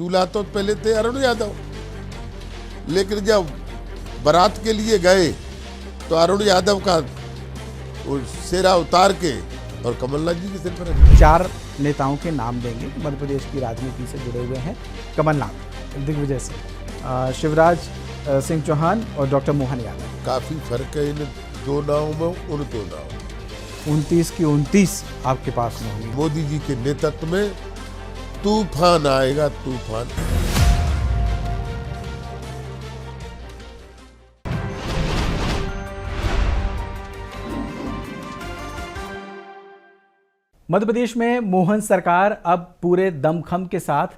दूल्हा तो पहले थे अरुण यादव, लेकिन जब बारात के लिए गए तो अरुण यादव का वो सेहरा उतार के और कमलनाथ जी के सिर पर रख दिया। 4 नेताओं के नाम देंगे मध्य प्रदेश की राजनीति से जुड़े हुए हैं। कमलनाथ, दिग्विजय सिंह, शिवराज सिंह चौहान और डॉक्टर मोहन यादव। काफी फर्क है इन दो नावों में, उन दो नावों। 29 की 29 आपके पास में होंगी। मोदी जी के नेतृत्व में तूफान आएगा, तूफान। मध्य प्रदेश में मोहन सरकार अब पूरे दमखम के साथ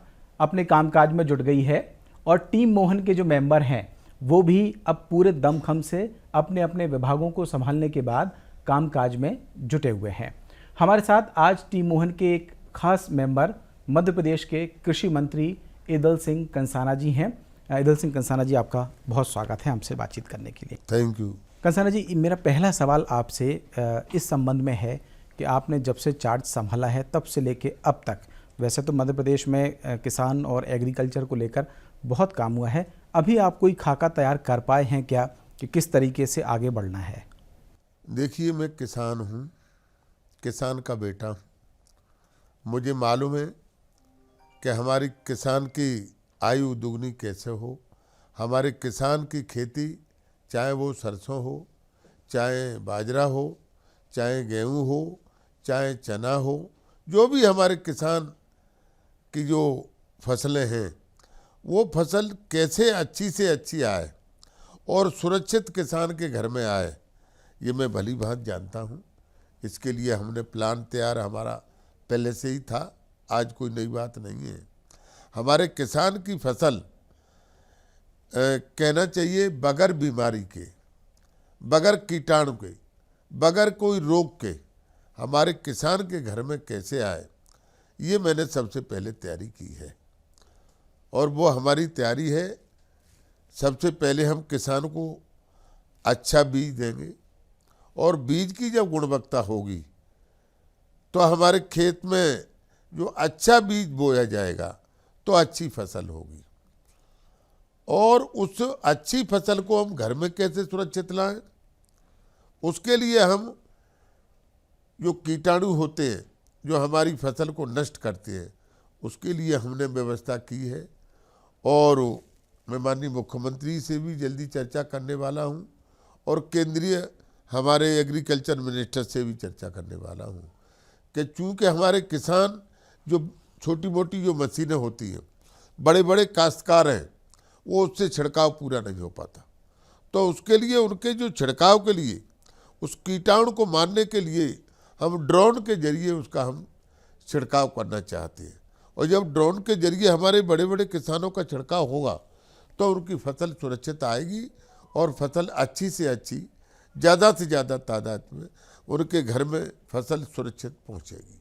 अपने कामकाज में जुट गई है और टीम मोहन के जो मेंबर हैं वो भी अब पूरे दमखम से अपने अपने विभागों को संभालने के बाद कामकाज में जुटे हुए हैं। हमारे साथ आज टीम मोहन के एक खास मेंबर मध्य प्रदेश के कृषि मंत्री ईदल सिंह कंसाना जी हैं। ईदल सिंह कंसाना जी, आपका बहुत स्वागत है हमसे बातचीत करने के लिए। Thank you. कंसाना जी, मेरा पहला सवाल आपसे इस संबंध में है कि आपने जब से चार्ज संभाला है तब से लेके अब तक, वैसे तो मध्य प्रदेश में किसान और एग्रीकल्चर को लेकर बहुत काम हुआ है, अभी आप कोई खाका तैयार कर पाए हैं क्या कि किस तरीके से आगे बढ़ना है? देखिए, मैं किसान हूँ, किसान का बेटा हूँ। मुझे मालूम है कि हमारी किसान की आयु दुगनी कैसे हो। हमारे किसान की खेती, चाहे वो सरसों हो, चाहे बाजरा हो, चाहे गेहूँ हो, चाहे चना हो, जो भी हमारे किसान की जो फसलें हैं, वो फसल कैसे अच्छी से अच्छी आए और सुरक्षित किसान के घर में आए, ये मैं भली भांत जानता हूँ। इसके लिए हमने प्लान तैयार हमारा पहले से ही था, आज कोई नई बात नहीं है। हमारे किसान की फसल कहना चाहिए बगैर बीमारी के, बगैर कीटाणु के, बगैर कोई रोग के हमारे किसान के घर में कैसे आए, ये मैंने सबसे पहले तैयारी की है। और वो हमारी तैयारी है, सबसे पहले हम किसान को अच्छा बीज देंगे और बीज की जब गुणवत्ता होगी तो हमारे खेत में जो अच्छा बीज बोया जाएगा तो अच्छी फसल होगी। और उस अच्छी फसल को हम घर में कैसे सुरक्षित लाएं, उसके लिए हम जो कीटाणु होते हैं जो हमारी फसल को नष्ट करते हैं, उसके लिए हमने व्यवस्था की है। और मैं माननीय मुख्यमंत्री से भी जल्दी चर्चा करने वाला हूं और केंद्रीय हमारे एग्रीकल्चर मिनिस्टर से भी चर्चा करने वाला हूं कि चूँकि हमारे किसान जो छोटी मोटी जो मशीनें होती हैं, बड़े बड़े काश्तकार हैं, वो उससे छिड़काव पूरा नहीं हो पाता, तो उसके लिए उनके जो छिड़काव के लिए उस कीटाणु को मारने के लिए हम ड्रोन के जरिए उसका हम छिड़काव करना चाहते हैं। और जब ड्रोन के जरिए हमारे बड़े बड़े किसानों का छिड़काव होगा तो उनकी फसल सुरक्षित आएगी और फसल अच्छी से अच्छी, ज़्यादा से ज़्यादा तादाद में उनके घर में फसल सुरक्षित पहुंचेगी।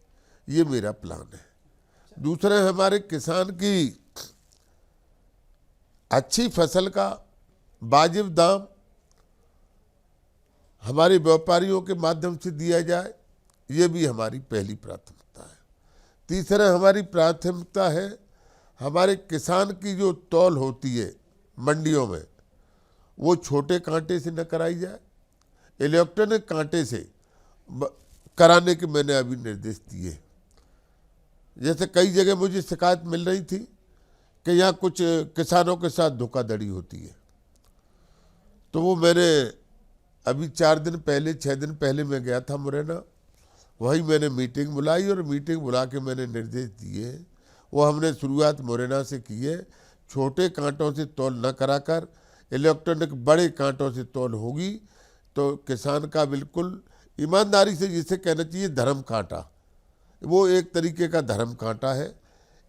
ये मेरा प्लान है। दूसरा, हमारे किसान की अच्छी फसल का वाजिब दाम हमारे व्यापारियों के माध्यम से दिया जाए, ये भी हमारी पहली प्राथमिकता है। तीसरा, हमारी प्राथमिकता है हमारे किसान की जो तौल होती है मंडियों में, वो छोटे कांटे से न कराई जाए, इलेक्ट्रॉनिक कांटे से कराने के मैंने अभी निर्देश दिए। जैसे कई जगह मुझे शिकायत मिल रही थी कि यहाँ कुछ किसानों के साथ धोखाधड़ी होती है, तो वो मैंने अभी 4 दिन पहले 6 दिन पहले मैं गया था मुरैना, वही मैंने मीटिंग बुलाई और मीटिंग बुला के मैंने निर्देश दिए। वो हमने शुरुआत मुरैना से की है। छोटे कांटों से तौल न कराकर इलेक्ट्रॉनिक बड़े कांटों से तौल होगी तो किसान का बिल्कुल ईमानदारी से, जिसे कहना चाहिए धर्म कांटा, वो एक तरीके का धर्म कांटा है।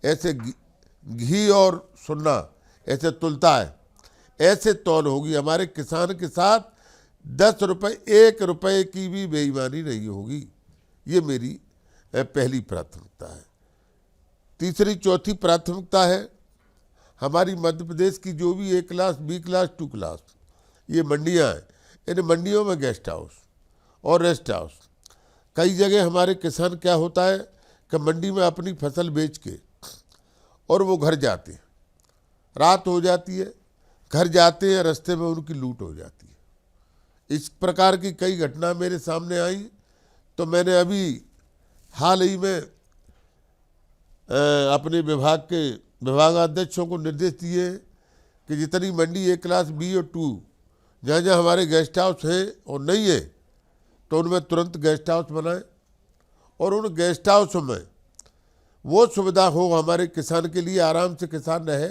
ऐसे घी और सुन्ना ऐसे तुलता है, ऐसे तौल होगी। हमारे किसान के साथ 10 रुपये 1 रुपये की भी बेईमानी नहीं होगी। ये मेरी पहली प्राथमिकता है। तीसरी चौथी प्राथमिकता है हमारी मध्य प्रदेश की जो भी A class, B class, 2 class ये मंडियां हैं, इन मंडियों में गेस्ट हाउस और रेस्ट हाउस। कई जगह हमारे किसान क्या होता है कि मंडी में अपनी फसल बेच के और वो घर जाते हैं, रात हो जाती है, घर जाते हैं, रास्ते में उनकी लूट हो जाती है। इस प्रकार की कई घटना मेरे सामने आई। तो मैंने अभी हाल ही में अपने विभागाध्यक्षों को निर्देश दिए कि जितनी मंडी ए क्लास बी और 2 जहाँ जहाँ हमारे गेस्ट हाउस हैं और नहीं है तो उनमें तुरंत गेस्ट हाउस बनाएं और उन गेस्ट हाउसों में वो सुविधा हो हमारे किसान के लिए, आराम से किसान रहे,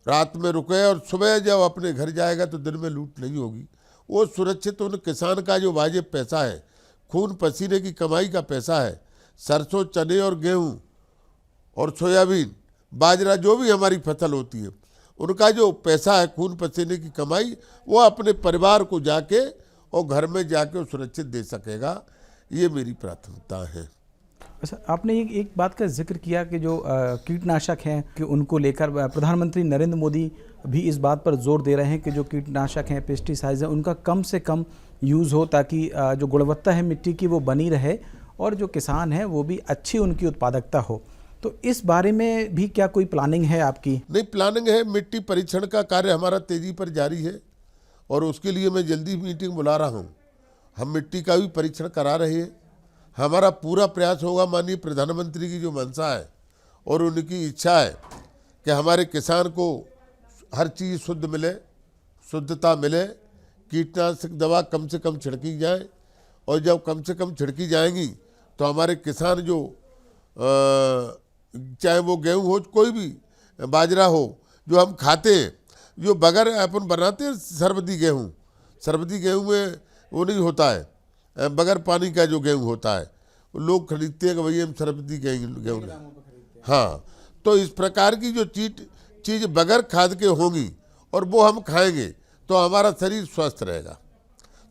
रात में रुके और सुबह जब अपने घर जाएगा तो दिन में लूट नहीं होगी। वो सुरक्षित उन किसान का जो वाजिब पैसा है, खून पसीने की कमाई का पैसा है, सरसों, चने और गेहूँ और सोयाबीन, बाजरा, जो भी हमारी फसल होती है, उनका जो पैसा है, खून पसीने की कमाई, वो अपने परिवार को जाके और घर में जाके वो सुरक्षित दे सकेगा। ये मेरी प्राथमिकता है। अच्छा, आपने एक बात का जिक्र किया कि जो कीटनाशक हैं कि उनको लेकर प्रधानमंत्री नरेंद्र मोदी भी इस बात पर जोर दे रहे हैं कि जो कीटनाशक हैं, पेस्टिसाइड्स हैं, उनका कम से कम यूज़ हो ताकि जो गुणवत्ता है मिट्टी की वो बनी रहे और जो किसान हैं वो भी अच्छी उनकी उत्पादकता हो। तो इस बारे में भी क्या कोई प्लानिंग है आपकी? नहीं, प्लानिंग है। मिट्टी परीक्षण का कार्य हमारा तेजी पर जारी है और उसके लिए मैं जल्दी मीटिंग बुला रहा हूँ। हम मिट्टी का भी परीक्षण करा रहे हैं। हमारा पूरा प्रयास होगा, माननीय प्रधानमंत्री की जो मंशा है और उनकी इच्छा है कि हमारे किसान को हर चीज़ शुद्ध मिले, शुद्धता मिले, कीटनाशक दवा कम से कम छिड़की जाए और जब कम से कम छिड़की जाएंगी तो हमारे किसान जो चाहे वो गेहूँ हो, कोई भी बाजरा हो, जो हम खाते हैं, जो बगैर अपन बनाते हैं सरबती गेहूँ में वो नहीं होता है, बगैर पानी का जो गेहूँ होता है, लोग खरीदते हैं कि भैया हम सरबती गेहूँ। हाँ, तो इस प्रकार की जो चीज़ बगैर खाद के होंगी और वो हम खाएंगे तो हमारा शरीर स्वस्थ रहेगा।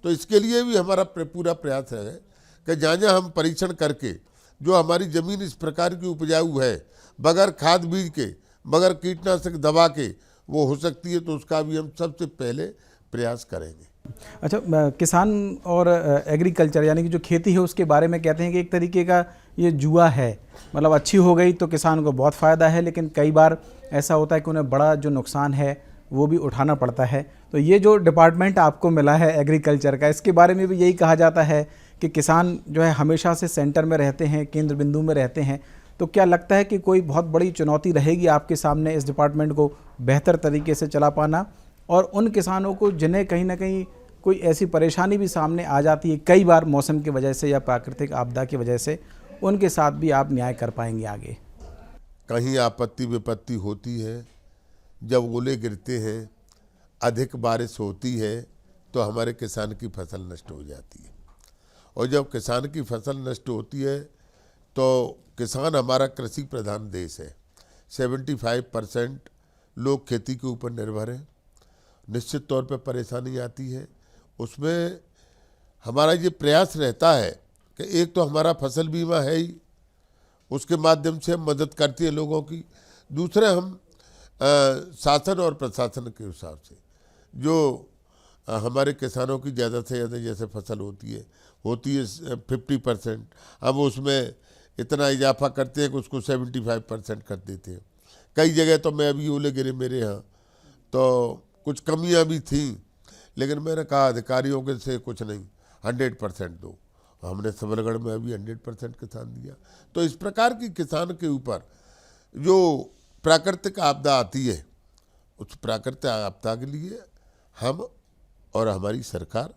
तो इसके लिए भी हमारा पूरा प्रयास है कि जहाँ जहाँ हम परीक्षण करके जो हमारी ज़मीन इस प्रकार की उपजाऊ है, बगैर खाद बीज के, बगैर कीटनाशक दवा के वो हो सकती है, तो उसका भी हम सबसे पहले प्रयास करेंगे। अच्छा, किसान और एग्रीकल्चर यानी कि जो खेती है उसके बारे में कहते हैं कि एक तरीके का ये जुआ है, मतलब अच्छी हो गई तो किसान को बहुत फ़ायदा है, लेकिन कई बार ऐसा होता है कि उन्हें बड़ा जो नुकसान है वो भी उठाना पड़ता है। तो ये जो डिपार्टमेंट आपको मिला है एग्रीकल्चर का, इसके बारे में भी यही कहा जाता है कि किसान जो है हमेशा से सेंटर में रहते हैं, केंद्र बिंदु में रहते हैं। तो क्या लगता है कि कोई बहुत बड़ी चुनौती रहेगी आपके सामने इस डिपार्टमेंट को बेहतर तरीके से चला पाना, और उन किसानों को जिन्हें कहीं ना कहीं कोई ऐसी परेशानी भी सामने आ जाती है कई बार मौसम की वजह से या प्राकृतिक आपदा की वजह से, उनके साथ भी आप न्याय कर पाएंगे आगे? कहीं आपत्ति विपत्ति होती है, जब ओले गिरते हैं, अधिक बारिश होती है तो हमारे किसान की फसल नष्ट हो जाती है, और जब किसान की फसल नष्ट होती है तो किसान हमारा कृषि प्रधान देश है। 75% लोग खेती के ऊपर निर्भर हैं। निश्चित तौर पर परेशानी आती है, उसमें हमारा ये प्रयास रहता है कि एक तो हमारा फसल बीमा है ही, उसके माध्यम से हम मदद करते हैं लोगों की। दूसरे हम शासन और प्रशासन के हिसाब से जो हमारे किसानों की ज़्यादा से ज़्यादा जैसे फसल होती है 50%, हम उसमें इतना इजाफा करते हैं कि उसको 75% कर देते हैं। कई जगह तो मैं अभी ओले गिरे मेरे यहाँ तो कुछ कमियां भी थी, लेकिन मैंने कहा अधिकारियों के से कुछ नहीं, 100% दो। हमने सबलगढ़ में अभी 100% किसान दिया। तो इस प्रकार की किसान के ऊपर जो प्राकृतिक आपदा आती है, उस प्राकृतिक आपदा के लिए हम और हमारी सरकार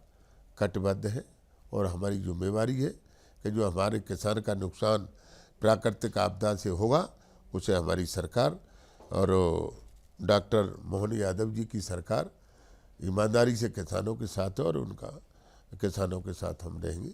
कटिबद्ध है और हमारी जिम्मेवारी है कि जो हमारे किसान का नुकसान प्राकृतिक आपदा से होगा उसे हमारी सरकार और डॉक्टर मोहन यादव जी की सरकार ईमानदारी से किसानों के साथ है और उनका किसानों के साथ हम रहेंगे।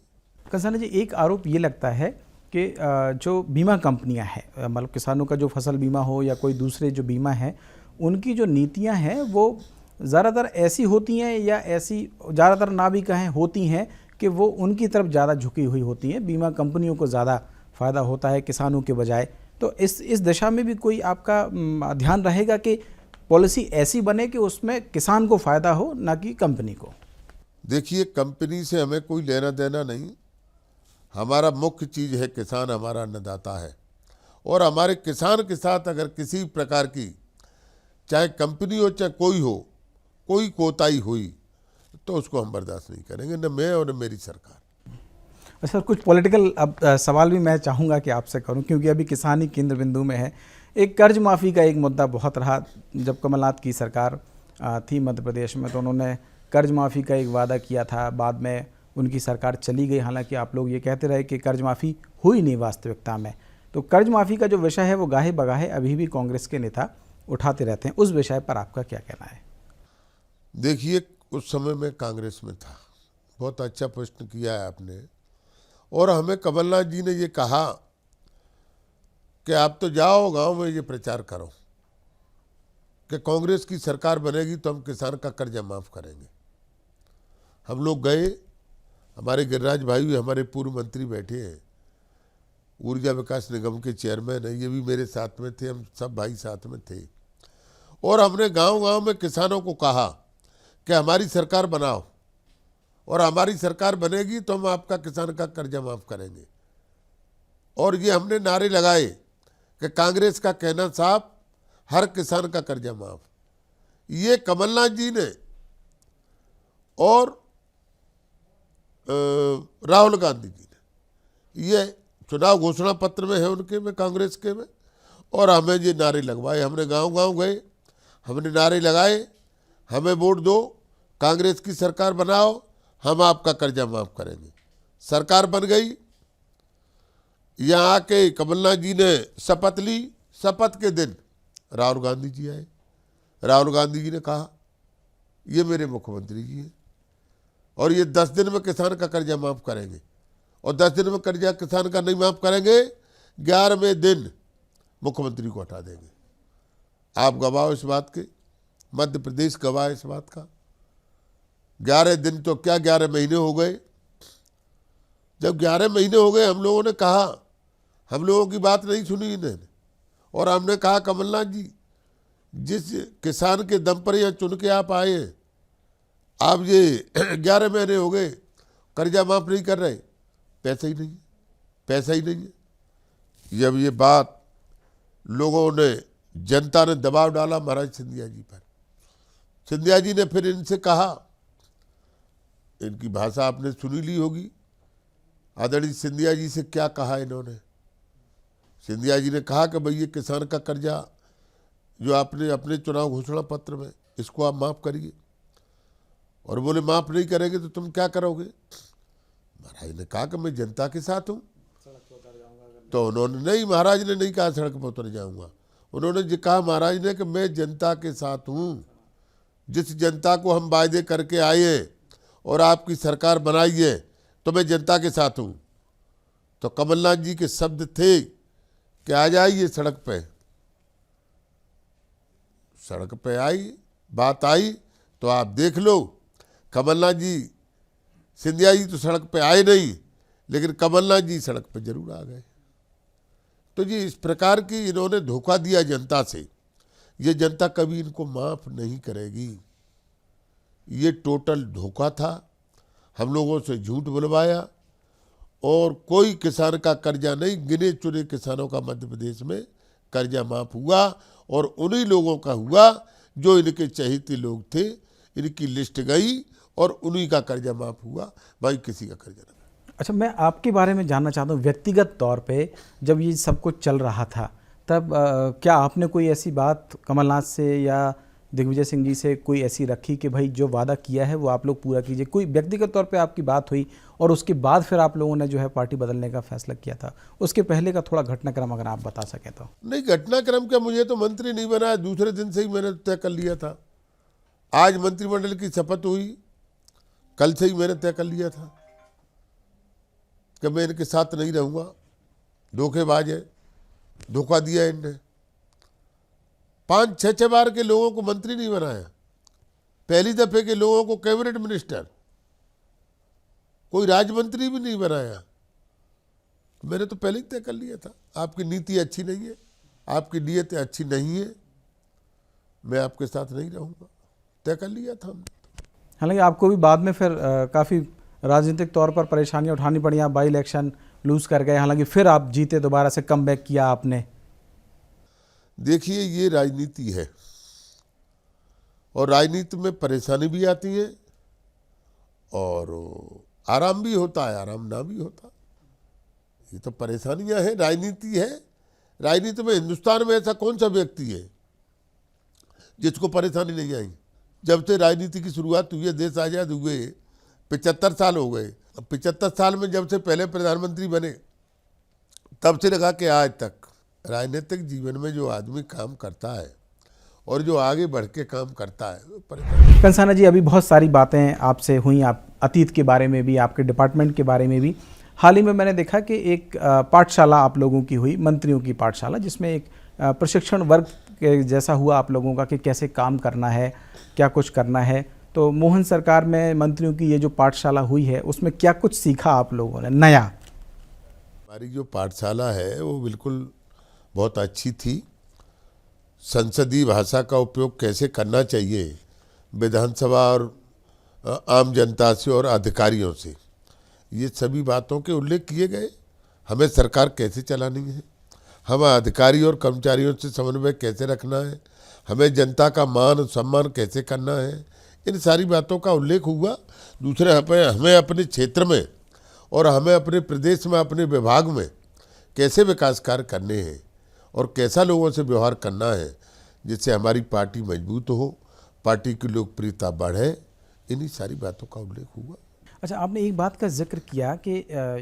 किसान जी, एक आरोप ये लगता है कि जो बीमा कंपनियां हैं, मतलब किसानों का जो फसल बीमा हो या कोई दूसरे जो बीमा है, उनकी जो नीतियां हैं वो ज़्यादातर ऐसी होती हैं, या ऐसी ज़्यादातर ना भी कहें होती हैं कि वो उनकी तरफ ज़्यादा झुकी हुई होती हैं, बीमा कंपनियों को ज़्यादा फ़ायदा होता है किसानों के बजाय। तो इस दिशा में भी कोई आपका ध्यान रहेगा कि पॉलिसी ऐसी बने कि उसमें किसान को फ़ायदा हो, ना कि कंपनी को? देखिए, कंपनी से हमें कोई लेना देना नहीं। हमारा मुख्य चीज़ है किसान हमारा अन्नदाता है और हमारे किसान के साथ अगर किसी प्रकार की, चाहे कंपनी हो चाहे कोई हो, कोई कोताही हुई तो उसको हम बर्दाश्त नहीं करेंगे, न मैं और न मेरी सरकार। सर, कुछ पॉलिटिकल अब सवाल भी मैं चाहूँगा कि आपसे करूं, क्योंकि अभी किसान ही केंद्र बिंदु में है। एक कर्ज माफ़ी का एक मुद्दा बहुत रहा। जब कमलनाथ की सरकार थी मध्य प्रदेश में, तो उन्होंने कर्ज माफ़ी का एक वादा किया था। बाद में उनकी सरकार चली गई, हालांकि आप लोग ये कहते रहे कि कर्ज माफ़ी हुई नहीं वास्तविकता में। तो कर्ज माफ़ी का जो विषय है वो गाहे बगाहे अभी भी कांग्रेस के नेता उठाते रहते हैं। उस विषय पर आपका क्या कहना है? देखिए, उस समय में कांग्रेस में था। बहुत अच्छा प्रश्न किया है आपने। और हमें कमलनाथ जी ने ये कहा कि आप तो जाओ गांव में ये प्रचार करो कि कांग्रेस की सरकार बनेगी तो हम किसान का कर्जा माफ़ करेंगे। हम लोग गए, हमारे गिरिराज भाई हमारे पूर्व मंत्री बैठे हैं, ऊर्जा विकास निगम के चेयरमैन हैं, ये भी मेरे साथ में थे, हम सब भाई साथ में थे। और हमने गांव-गांव में किसानों को कहा कि हमारी सरकार बनाओ और हमारी सरकार बनेगी तो हम आपका किसान का कर्जा माफ़ करेंगे। और ये हमने नारे लगाए कि कांग्रेस का कहना साफ, हर किसान का कर्जा माफ़। ये कमलनाथ जी ने और राहुल गांधी जी ने, ये चुनाव घोषणा पत्र में है उनके में, कांग्रेस के में, और हमें ये नारे लगवाए। हमने गांव-गांव गए, हमने नारे लगाए, हमें वोट दो, कांग्रेस की सरकार बनाओ, हम आपका कर्जा माफ़ करेंगे। सरकार बन गई। यहाँ आके कमलनाथ जी ने शपथ ली। शपथ के दिन राहुल गांधी जी आए। राहुल गांधी जी ने कहा ये मेरे मुख्यमंत्री जी हैं और ये 10 दिन में किसान का कर्जा माफ़ करेंगे। और 10 दिन में कर्जा किसान का नहीं माफ़ करेंगे, 11वें दिन मुख्यमंत्री को हटा देंगे। आप गवाह इस बात के, मध्य प्रदेश गवाह इस बात का। 11 दिन तो क्या 11 महीने हो गए। जब 11 महीने हो गए, हम लोगों ने कहा, हम लोगों की बात नहीं सुनी इन्होंने, और हमने कहा कमलनाथ जी, जिस किसान के दम पर यहाँ चुन के आप आए हैं, आप ये 11 महीने हो गए कर्जा माफ़ नहीं कर रहे, पैसा ही नहीं है, पैसा ही नहीं है। जब ये बात लोगों ने, जनता ने दबाव डाला महाराज सिंधिया जी पर, सिंधिया जी ने फिर इनसे कहा, इनकी भाषा आपने सुनी ली होगी, आदरणीय सिंधिया जी से क्या कहा इन्होंने। सिंधिया जी ने कहा कि भाई ये किसान का कर्जा जो आपने अपने चुनाव घोषणा पत्र में, इसको आप माफ़ करिए। और बोले माफ़ नहीं करेंगे तो तुम क्या करोगे। महाराज ने कहा कि मैं जनता के साथ हूँ। तो उन्होंने नहीं, महाराज ने नहीं कहा सड़क पर उतर जाऊँगा, उन्होंने ये कहा महाराज ने कि मैं जनता के साथ हूँ। जिस जनता को हम वायदे करके आए हैं और आपकी सरकार बनाई है, तो मैं जनता के साथ हूँ। तो कमलनाथ जी के शब्द थे कि आ जाइए सड़क पे। सड़क पे आई, बात आई तो आप देख लो, कमलनाथ जी, सिंधिया जी तो सड़क पे आए नहीं, लेकिन कमलनाथ जी सड़क पे जरूर आ गए। तो जी इस प्रकार की इन्होंने धोखा दिया जनता से। ये जनता कभी इनको माफ़ नहीं करेगी। ये टोटल धोखा था। हम लोगों से झूठ बुलवाया और कोई किसान का कर्जा नहीं, गिने चुने किसानों का मध्य प्रदेश में कर्जा माफ़ हुआ, और उन्हीं लोगों का हुआ जो इनके चहेते लोग थे। इनकी लिस्ट गई और उन्हीं का कर्जा माफ़ हुआ, भाई किसी का कर्जा नहीं। अच्छा, मैं आपके बारे में जानना चाहता हूँ, व्यक्तिगत तौर पे जब ये सब कुछ चल रहा था तब क्या आपने कोई ऐसी बात कमलनाथ से या दिग्विजय सिंह जी से कोई ऐसी रखी कि भाई जो वादा किया है वो आप लोग पूरा कीजिए? कोई व्यक्तिगत तौर पे आपकी बात हुई और उसके बाद फिर आप लोगों ने जो है पार्टी बदलने का फैसला किया था? उसके पहले का थोड़ा घटनाक्रम अगर आप बता सकें तो। नहीं, घटनाक्रम क्या, मुझे तो मंत्री नहीं बनाया, दूसरे दिन से ही मैंने तय कर लिया था। आज मंत्रिमंडल की शपथ हुई, कल से ही मैंने तय कर लिया था कि मैं इनके साथ नहीं रहूँगा। धोखेबाज है, धोखा दिया इनने। 5-6 बार के लोगों को मंत्री नहीं बनाया, पहली दफे के लोगों को कैबिनेट मिनिस्टर, कोई राज्य मंत्री भी नहीं बनाया। मैंने तो पहले ही तय कर लिया था, आपकी नीति अच्छी नहीं है, आपकी नीयत अच्छी नहीं है, मैं आपके साथ नहीं रहूँगा, तय कर लिया था हमने। हालांकि आपको भी बाद में फिर काफ़ी राजनीतिक तौर पर परेशानियां उठानी पड़ी। आप बाई इलेक्शन लूज़ कर गए, हालांकि फिर आप जीते, दोबारा से कम बैक किया आपने। देखिए, ये राजनीति है और राजनीति में परेशानी भी आती है और आराम भी होता है, आराम ना भी होता। ये तो परेशानियां हैं, राजनीति है। राजनीति में हिंदुस्तान में ऐसा कौन सा व्यक्ति है जिसको परेशानी नहीं आई? जब से राजनीति की शुरुआत हुई है, देश आजाद हुए 75 साल हो गए। अब 75 साल में जब से पहले प्रधानमंत्री बने तब से लगा के आज तक राजनीतिक जीवन में जो आदमी काम करता है और जो आगे बढ़ के काम करता है वो परेशानी। कंसाना जी, अभी बहुत सारी बातें आपसे हुई, आप अतीत के बारे में भी, आपके डिपार्टमेंट के बारे में भी। हाल ही में मैंने देखा कि एक पाठशाला आप लोगों की हुई, मंत्रियों की पाठशाला, जिसमें एक प्रशिक्षण वर्ग के जैसा हुआ आप लोगों का कि कैसे काम करना है, क्या कुछ करना है। तो मोहन सरकार में मंत्रियों की ये जो पाठशाला हुई है उसमें क्या कुछ सीखा आप लोगों ने नया? हमारी जो पाठशाला है वो बिल्कुल बहुत अच्छी थी। संसदीय भाषा का उपयोग कैसे करना चाहिए विधानसभा और आम जनता से और अधिकारियों से, ये सभी बातों के उल्लेख किए गए। हमें सरकार कैसे चलानी है, हमें अधिकारी और कर्मचारियों से समन्वय कैसे रखना है, हमें जनता का मान और सम्मान कैसे करना है, इन सारी बातों का उल्लेख हुआ। दूसरे हमें अपने क्षेत्र में और हमें अपने प्रदेश में, अपने विभाग में कैसे विकास कार्य करने हैं और कैसा लोगों से व्यवहार करना है जिससे हमारी पार्टी मजबूत हो, पार्टी की लोकप्रियता बढ़े, इन्हीं सारी बातों का उल्लेख हुआ। अच्छा, आपने एक बात का जिक्र किया कि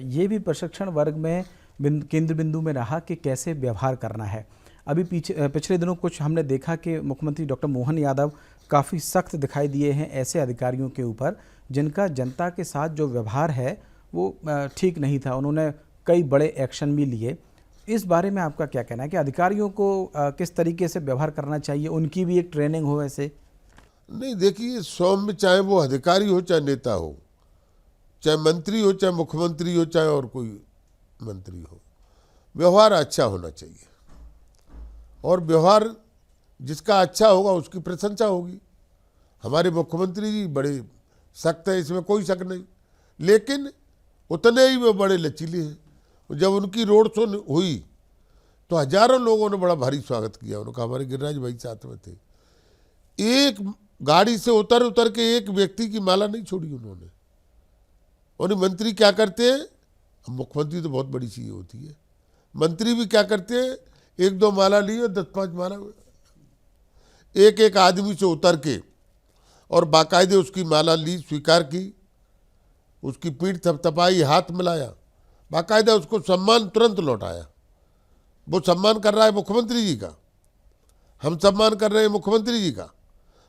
ये भी प्रशिक्षण वर्ग में केंद्र बिंदु में रहा कि कैसे व्यवहार करना है। अभी पिछले दिनों कुछ हमने देखा कि मुख्यमंत्री डॉक्टर मोहन यादव काफ़ी सख्त दिखाई दिए हैं ऐसे अधिकारियों के ऊपर जिनका जनता के साथ जो व्यवहार है वो ठीक नहीं था। उन्होंने कई बड़े एक्शन भी लिए। इस बारे में आपका क्या कहना है कि अधिकारियों को किस तरीके से व्यवहार करना चाहिए? उनकी भी एक ट्रेनिंग हो ऐसे? नहीं, देखिए, सौम्य, चाहे वो अधिकारी हो चाहे नेता हो, चाहे मंत्री हो चाहे मुख्यमंत्री हो चाहे और कोई मंत्री हो, व्यवहार अच्छा होना चाहिए और व्यवहार जिसका अच्छा होगा उसकी प्रशंसा होगी। हमारे मुख्यमंत्री जी बड़े सख्त है, इसमें कोई शक नहीं, लेकिन उतने ही वो बड़े लचीले हैं। जब उनकी रोड शो हुई तो हजारों लोगों ने बड़ा भारी स्वागत किया। उन्होंने, हमारे गिरिराज भाई साथ में थे, एक गाड़ी से उतर के एक व्यक्ति की माला नहीं छोड़ी उन्होंने। और मंत्री क्या करते हैं, मुख्यमंत्री तो बहुत बड़ी चीज होती है, मंत्री भी क्या करते हैं, एक दो माला ली और 10-5 माला एक एक आदमी से उतर के और बाकायदे उसकी माला ली, स्वीकार की, उसकी पीठ थपथपाई, हाथ मिलाया, बाकायदा उसको सम्मान तुरंत लौटाया। वो सम्मान कर रहा है मुख्यमंत्री जी का, हम सम्मान कर रहे हैं मुख्यमंत्री जी का,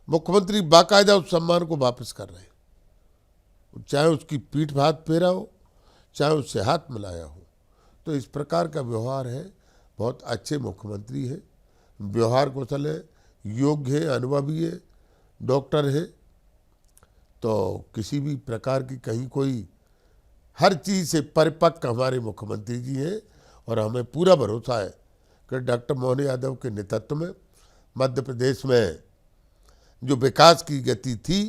मुख्यमंत्री बाकायदा उस सम्मान को वापस कर रहे हैं, चाहे उसकी पीठ हाथ फेरा हो चाहे उससे हाथ मिलाया हो। तो इस प्रकार का व्यवहार है, बहुत अच्छे मुख्यमंत्री है, व्यवहार कौशल है, योग्य है, अनुभवी है, डॉक्टर है। तो किसी भी प्रकार की कहीं कोई हर चीज़ से परिपक्व हमारे मुख्यमंत्री जी हैं और हमें पूरा भरोसा है कि डॉक्टर मोहन यादव के नेतृत्व में मध्य प्रदेश में जो विकास की गति थी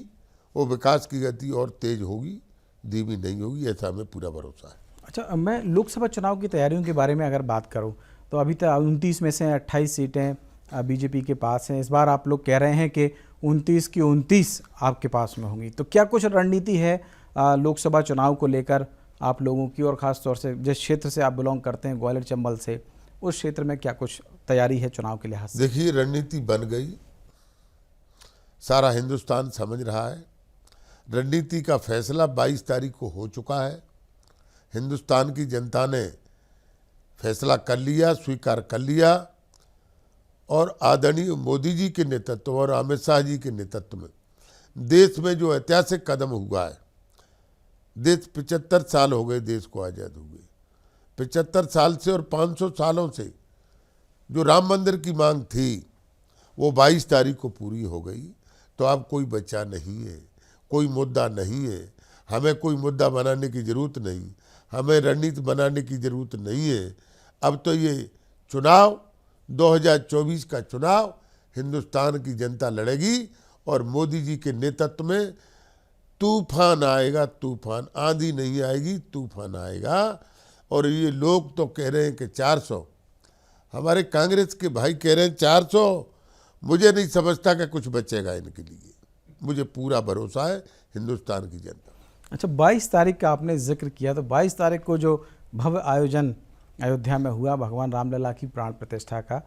वो विकास की गति और तेज होगी, धीमी नहीं होगी, ऐसा हमें पूरा भरोसा है। अच्छा, मैं लोकसभा चुनाव की तैयारियों के बारे में अगर बात करूं तो अभी तक 29 में से 28 सीटें बीजेपी के पास हैं। इस बार आप लोग कह रहे हैं कि 29 की 29 आपके पास में होंगी। तो क्या कुछ रणनीति है लोकसभा चुनाव को लेकर आप लोगों की, और ख़ास तौर से जिस क्षेत्र से आप बिलोंग करते हैं, ग्वालियर चंबल से, उस क्षेत्र में क्या कुछ तैयारी है चुनाव के लिहाज से? देखिए, रणनीति बन गई, सारा हिंदुस्तान समझ रहा है। रणनीति का फैसला 22 तारीख को हो चुका है। हिंदुस्तान की जनता ने फैसला कर लिया, स्वीकार कर लिया और आदरणीय मोदी जी के नेतृत्व और अमित शाह जी के नेतृत्व में देश में जो ऐतिहासिक कदम हुआ है, देश 75 साल हो गए देश को आज़ाद हुए, 75 साल से और 500 सालों से जो राम मंदिर की मांग थी वो 22 तारीख को पूरी हो गई। तो अब कोई बचा नहीं है, कोई मुद्दा नहीं है, हमें कोई मुद्दा बनाने की ज़रूरत नहीं, हमें रणनीति बनाने की ज़रूरत नहीं है। अब तो ये चुनाव 2024 का चुनाव हिंदुस्तान की जनता लड़ेगी और मोदी जी के नेतृत्व में तूफान आएगा, तूफान, आंधी नहीं आएगी, तूफान आएगा। और ये लोग तो कह रहे हैं कि 400, हमारे कांग्रेस के भाई कह रहे हैं 400, मुझे नहीं समझता कि कुछ बचेगा इनके लिए। मुझे पूरा भरोसा है हिंदुस्तान की जनता। अच्छा, 22 तारीख का आपने जिक्र किया, तो 22 तारीख को जो भव्य आयोजन अयोध्या में हुआ भगवान रामलला की प्राण प्रतिष्ठा का,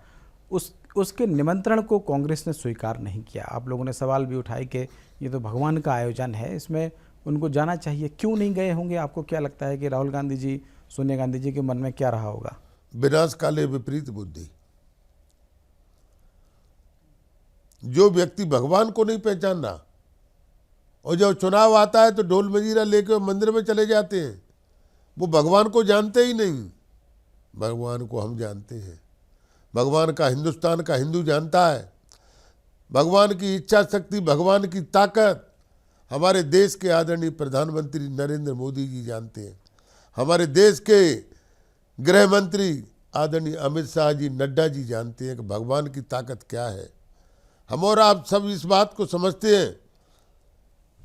उसके निमंत्रण को कांग्रेस ने स्वीकार नहीं किया। आप लोगों ने सवाल भी उठाए कि ये तो भगवान का आयोजन है, इसमें उनको जाना चाहिए, क्यों नहीं गए होंगे? आपको क्या लगता है कि राहुल गांधी जी, सोनिया गांधी जी के मन में क्या रहा होगा? विनाश काले विपरीत बुद्धि। जो व्यक्ति भगवान को नहीं पहचान रहा और जब चुनाव आता है तो ढोल मजीरा लेकर मंदिर में चले जाते हैं, वो भगवान को जानते ही नहीं। भगवान को हम जानते हैं। भगवान का हिंदुस्तान का हिंदू जानता है। भगवान की इच्छा शक्ति, भगवान की ताकत हमारे देश के आदरणीय प्रधानमंत्री नरेंद्र मोदी जी जानते हैं। हमारे देश के गृह मंत्री आदरणीय अमित शाह जी, नड्डा जी जानते हैं कि भगवान की ताकत क्या है। हम और आप सब इस बात को समझते हैं।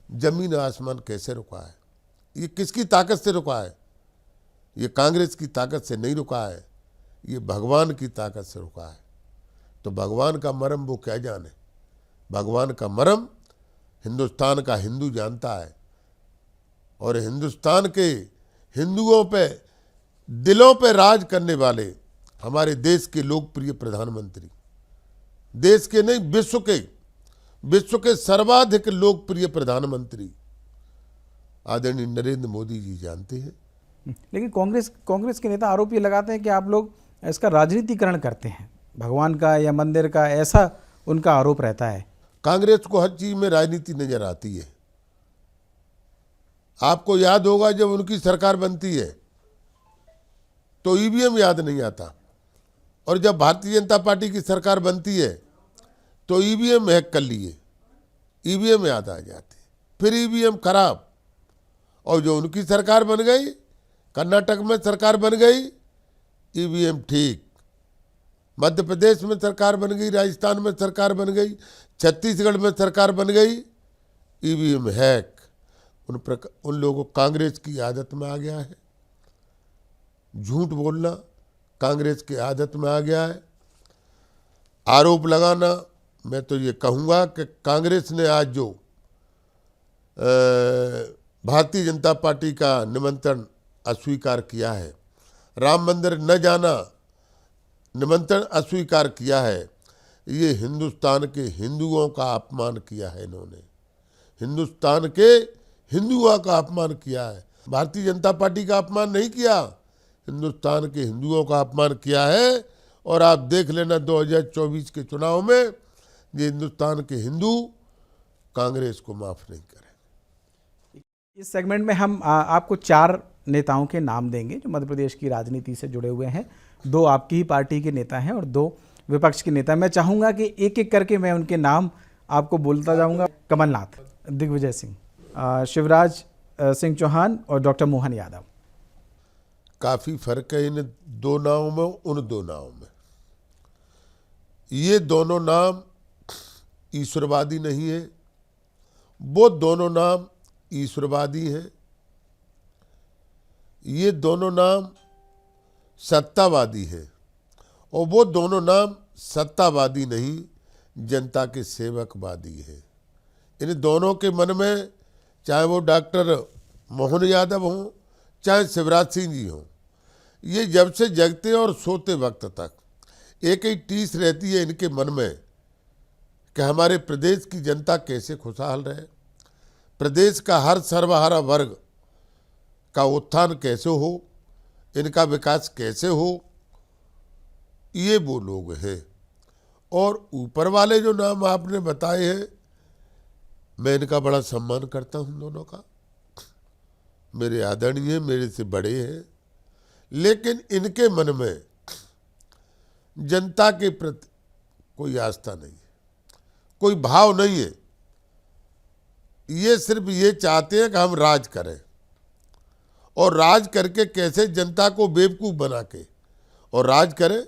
जमीन आसमान कैसे रुका है? ये किसकी ताकत से रुका है? ये कांग्रेस की ताकत से नहीं रुका है, ये भगवान की ताकत से रुका है। तो भगवान का मर्म वो क्या जाने? भगवान का मर्म हिंदुस्तान का हिंदू जानता है। और हिंदुस्तान के हिंदुओं पे, दिलों पे राज करने वाले हमारे देश के लोकप्रिय प्रधानमंत्री, देश के नहीं विश्व के सर्वाधिक लोकप्रिय प्रधानमंत्री आदरणीय नरेंद्र मोदी जी जानते हैं। लेकिन कांग्रेस के नेता आरोप ये लगाते हैं कि आप लोग इसका राजनीतिकरण करते हैं, भगवान का या मंदिर का, ऐसा उनका आरोप रहता है। कांग्रेस को हर चीज में राजनीति नजर आती है। आपको याद होगा जब उनकी सरकार बनती है तो ईवीएम याद नहीं आता, और जब भारतीय जनता पार्टी की सरकार बनती है तो ईवीएम हैक कर लिए, ईवीएम याद आ जाते, फिर ईवीएम खराब। और जो उनकी सरकार बन गई, कर्नाटक में सरकार बन गई, ईवीएम ठीक। मध्य प्रदेश में सरकार बन गई, राजस्थान में सरकार बन गई, छत्तीसगढ़ में सरकार बन गई, ईवीएम हैक। उन लोगों को कांग्रेस की आदत में आ गया है। झूठ बोलना कांग्रेस की आदत में आ गया है। आरोप लगाना, मैं तो ये कहूँगा कि कांग्रेस ने आज जो भारतीय जनता पार्टी का निमंत्रण अस्वीकार किया है, राम मंदिर न जाना निमंत्रण अस्वीकार किया है, ये हिंदुस्तान के हिंदुओं का अपमान किया है। इन्होंने हिंदुस्तान के हिंदुओं का अपमान किया है। भारतीय जनता पार्टी का अपमान नहीं किया, हिंदुस्तान के हिंदुओं का अपमान किया है। और आप देख लेना 2024 के चुनाव में ये हिंदुस्तान के हिंदू कांग्रेस को माफ नहीं करें। इस सेगमेंट में हम आपको 4 नेताओं के नाम देंगे जो मध्य प्रदेश की राजनीति से जुड़े हुए हैं। 2 आपकी ही पार्टी के नेता हैं और 2 विपक्ष के नेता। मैं चाहूँगा कि एक एक करके मैं उनके नाम आपको बोलता जाऊँगा। कमलनाथ, दिग्विजय सिंह, शिवराज सिंह चौहान और डॉक्टर मोहन यादव। काफ़ी फर्क है इन 2 नामों में, उन 2 नामों में। ये दोनों नाम ईश्वरवादी नहीं है, वो दोनों नाम ईश्वरवादी हैं। ये दोनों नाम सत्तावादी हैं, और वो दोनों नाम सत्तावादी नहीं, जनता के सेवकवादी हैं। इन दोनों के मन में, चाहे वो डॉक्टर मोहन यादव हों, चाहे शिवराज सिंह जी हों, ये जब से जगते और सोते वक्त तक एक ही टीस रहती है इनके मन में कि हमारे प्रदेश की जनता कैसे खुशहाल रहे, प्रदेश का हर सर्वहारा वर्ग का उत्थान कैसे हो, इनका विकास कैसे हो। ये वो लोग हैं। और ऊपर वाले जो नाम आपने बताए हैं, मैं इनका बड़ा सम्मान करता हूं दोनों का। मेरे आदरणीय, मेरे से बड़े हैं, लेकिन इनके मन में जनता के प्रति कोई आस्था नहीं है, कोई भाव नहीं है। ये सिर्फ ये चाहते हैं कि हम राज करें, और राज करके कैसे जनता को बेवकूफ़ बना के और राज करें।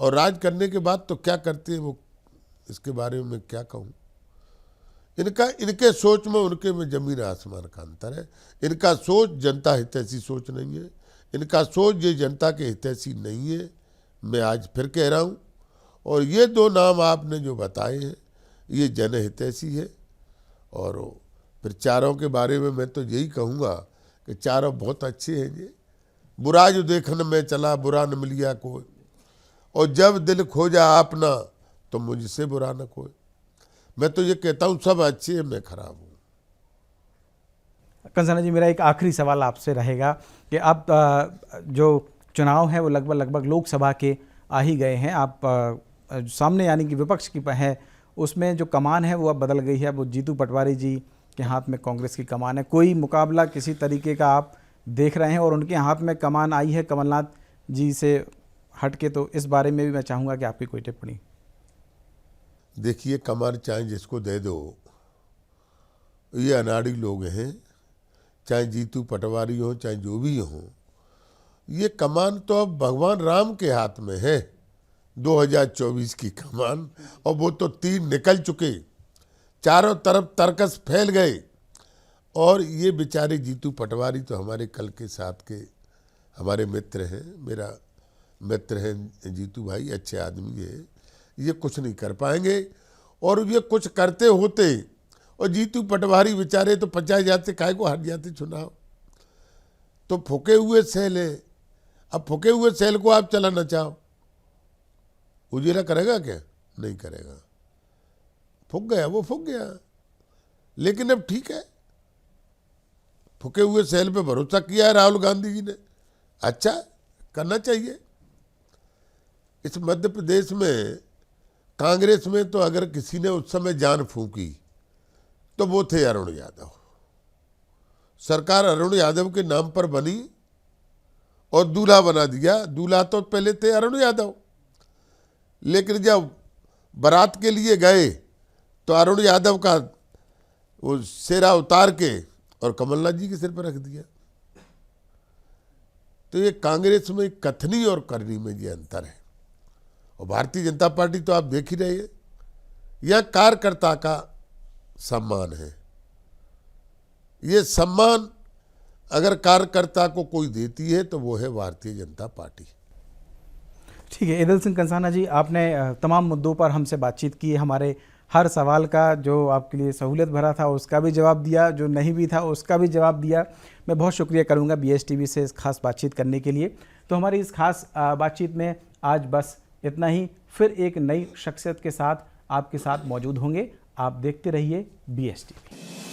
और राज करने के बाद तो क्या करते हैं वो, इसके बारे में क्या कहूँ। इनके सोच में उनके में जमीन आसमान का अंतर है। इनका सोच जनता हितैषी सोच नहीं है, इनका सोच ये जनता के हितैषी नहीं है। मैं आज फिर कह रहा हूँ, और ये दो नाम आपने जो बताए हैं ये जनहितैषी है। और फिर चारों के बारे में मैं तो यही कहूँगा कि चारों बहुत अच्छे हैं जी। बुरा जो देखने में चला बुरा न मिलिया कोई, और जब दिल खोजा आपना तो मुझसे बुरा न कोई। मैं तो ये कहता हूँ सब अच्छे हैं, मैं खराब हूँ। कंसाना जी, मेरा एक आखिरी सवाल आपसे रहेगा कि आप जो चुनाव है वो लगभग लोकसभा के आ ही गए हैं। आप सामने यानी कि विपक्ष की है, उसमें जो कमान है वो अब बदल गई है। वो जीतू पटवारी जी के हाथ में कांग्रेस की कमान है। कोई मुकाबला किसी तरीके का आप देख रहे हैं और उनके हाथ में कमान आई है कमलनाथ जी से हट के, तो इस बारे में भी मैं चाहूँगा कि आपकी कोई टिप्पणी। देखिए, कमान चाहे जिसको दे दो, ये अनाड़ी लोग हैं, चाहे जीतू पटवारी हो चाहे जो भी हो, ये कमान तो अब भगवान राम के हाथ में है, 2024 की कमान। और वो तो 3 निकल चुके, चारों तरफ तर्कस फैल गए। और ये बेचारे जीतू पटवारी तो हमारे कल के साथ के हमारे मित्र हैं, मेरा मित्र हैं जीतू भाई, अच्छे आदमी है, ये कुछ नहीं कर पाएंगे। और ये कुछ करते होते, और जीतू पटवारी बेचारे तो 50 जाते, काहे को हट जाते चुनाव। तो फूके हुए सेल है, अब फूके हुए सेल को आप चलाना चाहो, उजेला करेगा क्या? नहीं करेगा। फूक गया वो फूक गया, लेकिन अब ठीक है, फूके हुए सेल पे भरोसा किया है राहुल गांधी जी ने, अच्छा करना चाहिए। इस मध्य प्रदेश में कांग्रेस में तो अगर किसी ने उस समय जान फूंकी तो वो थे अरुण यादव। सरकार अरुण यादव के नाम पर बनी और दूल्हा बना दिया। दूल्हा तो पहले थे अरुण यादव, लेकिन जब बारात के लिए गए तो अरुण यादव का वो सेहरा उतार के और कमलनाथ जी के सिर पर रख दिया। तो ये कांग्रेस में कथनी और करनी में ये अंतर है। और भारतीय जनता पार्टी तो आप देख ही रहे हैं, यह कार्यकर्ता का सम्मान है। ये सम्मान अगर कार्यकर्ता को कोई देती है तो वो है भारतीय जनता पार्टी। ठीक है, ईदल सिंह कंसाना जी, आपने तमाम मुद्दों पर हमसे बातचीत की। हमारे हर सवाल का जो आपके लिए सहूलियत भरा था उसका भी जवाब दिया, जो नहीं भी था उसका भी जवाब दिया। मैं बहुत शुक्रिया करूंगा BSTV से इस खास बातचीत करने के लिए। तो हमारी इस खास बातचीत में आज बस इतना ही। फिर एक नई शख्सियत के साथ आपके साथ मौजूद होंगे। आप देखते रहिए BSTV।